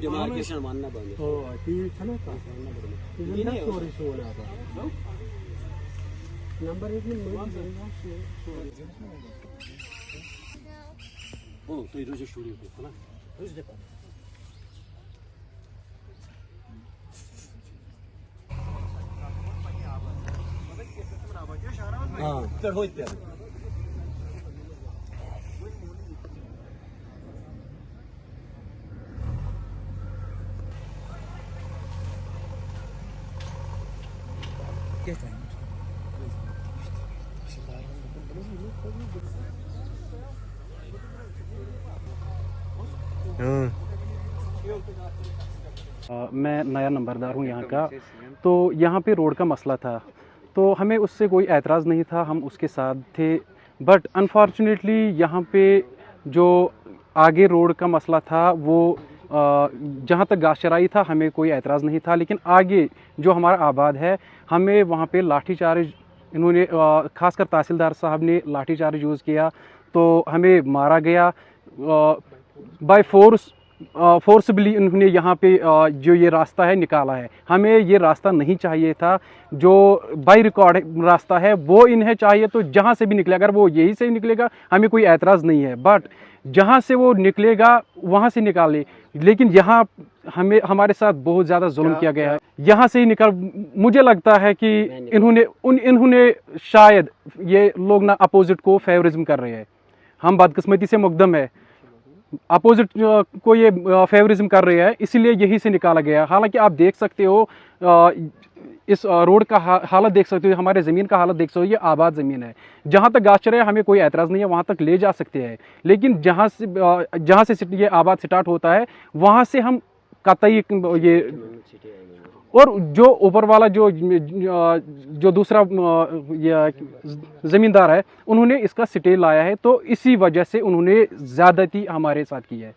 demarcation मानना बंद है। ठीक है ना का ये नहीं सॉरी सॉरी आता नंबर 1 में ओ तो ये रोज स्टूडियो पे है ना रोज देखो हां तर होय ते कैसा है मैं नया नंबरदार हूँ यहाँ का। तो यहाँ पे रोड का मसला था, तो हमें उससे कोई एतराज़ नहीं था, हम उसके साथ थे। बट अनफॉर्चुनेटली यहाँ पे जो आगे रोड का मसला था वो जहाँ तक गाशराई था हमें कोई एतराज़ नहीं था, लेकिन आगे जो हमारा आबाद है हमें वहाँ पे लाठीचार्ज इन्होंने ख़ासकर तहसीलदार साहब ने लाठीचार्ज यूज़ किया, तो हमें मारा गया बाय फोर्सबली। उन्होंने यहाँ पे जो ये रास्ता है निकाला है, हमें ये रास्ता नहीं चाहिए था। जो बाई रिकॉर्ड रास्ता है वो इन्हें चाहिए, तो जहाँ से भी निकले, अगर वो यही से निकलेगा हमें कोई एतराज़ नहीं है, बट जहाँ से वो निकलेगा वहाँ से निकाले। लेकिन यहाँ हमारे साथ बहुत ज़्यादा जुल्म किया गया है। यहाँ से ही मुझे लगता है कि इन्होंने शायद ये लोग ना अपोजिट को फेवरिज्म कर रहे हैं। हम बदकिस्मती से मुकदम है, अपोजिट को ये फेवरिज्म कर रहे हैं, इसीलिए यही से निकाला गया। हालांकि आप देख सकते हो इस रोड का हालत देख सकते हो, हमारे ज़मीन का हालत देख सकते हो, ये आबाद ज़मीन है। जहाँ तक गाछर है हमें कोई एतराज़ नहीं है, वहाँ तक ले जा सकते हैं, लेकिन जहाँ से ये आबाद स्टार्ट होता है वहाँ से हम कतई ये, और जो ऊपर वाला जो दूसरा ज़मींदार है उन्होंने इसका स्टे लाया है, तो इसी वजह से उन्होंने ज़्यादती हमारे साथ की है।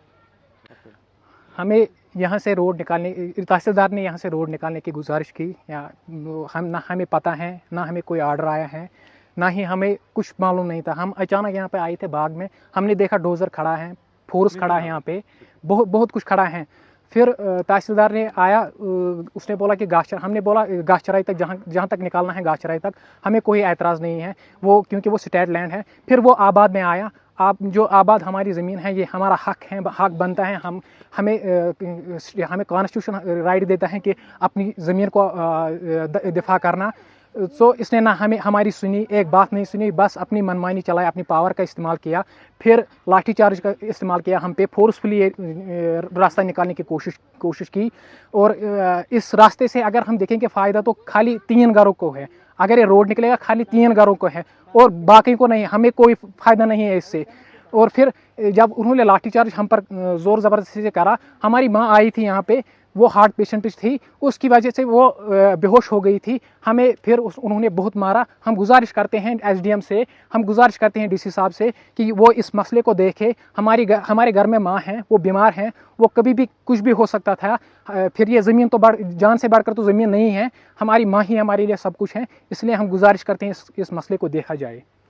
हमें यहाँ से रोड निकालने, तहसीलदार ने यहाँ से रोड निकालने की गुजारिश की, या ना हमें पता है, ना हमें कोई आर्डर आया है, ना ही हमें कुछ मालूम नहीं था। हम अचानक यहाँ पे आए थे बाग में, हमने देखा डोज़र खड़ा है, फोर्स खड़ा है यहाँ पे, बहुत कुछ खड़ा है। फिर तहसीलदार ने आया, उसने बोला कि हमने बोला गाछराई तक, जहाँ तक निकालना है गाछराई तक, हमें कोई एतराज़ नहीं है, वो क्योंकि वो स्टेट लैंड है। फिर वो आबाद में आया, जो आबाद हमारी ज़मीन है, ये हमारा हक बनता है। हमें कॉन्स्टिट्यूशन राइट देता है कि अपनी ज़मीन को दिफा करना। तो इसने ना हमारी सुनी, एक बात नहीं सुनी, बस अपनी मनमानी चलाई, अपनी पावर का इस्तेमाल किया, फिर लाठीचार्ज का इस्तेमाल किया, हम पे फोर्सफुली रास्ता निकालने की कोशिश की। और इस रास्ते से अगर हम देखेंगे फ़ायदा तो खाली 3 घरों को है। अगर ये रोड निकलेगा खाली 3 घरों को है और बाकी को नहीं, हमें कोई फ़ायदा नहीं है इससे। और फिर जब उन्होंने लाठीचार्ज हम पर ज़ोर ज़बरदस्ती से करा, हमारी माँ आई थी यहाँ पे, वो हार्ट पेशेंट थी, उसकी वजह से वो बेहोश हो गई थी। हमें फिर उन्होंने बहुत मारा। हम गुजारिश करते हैं एसडीएम से, हम गुजारिश करते हैं डीसी साहब से कि वो इस मसले को देखे। हमारे घर में माँ हैं, वो बीमार हैं, वो कभी भी कुछ भी हो सकता था। फिर ये ज़मीन तो जान से बढ़कर तो ज़मीन नहीं है, हमारी माँ ही हमारे लिए सब कुछ है, इसलिए हम गुजारिश करते हैं इस मसले को देखा जाए।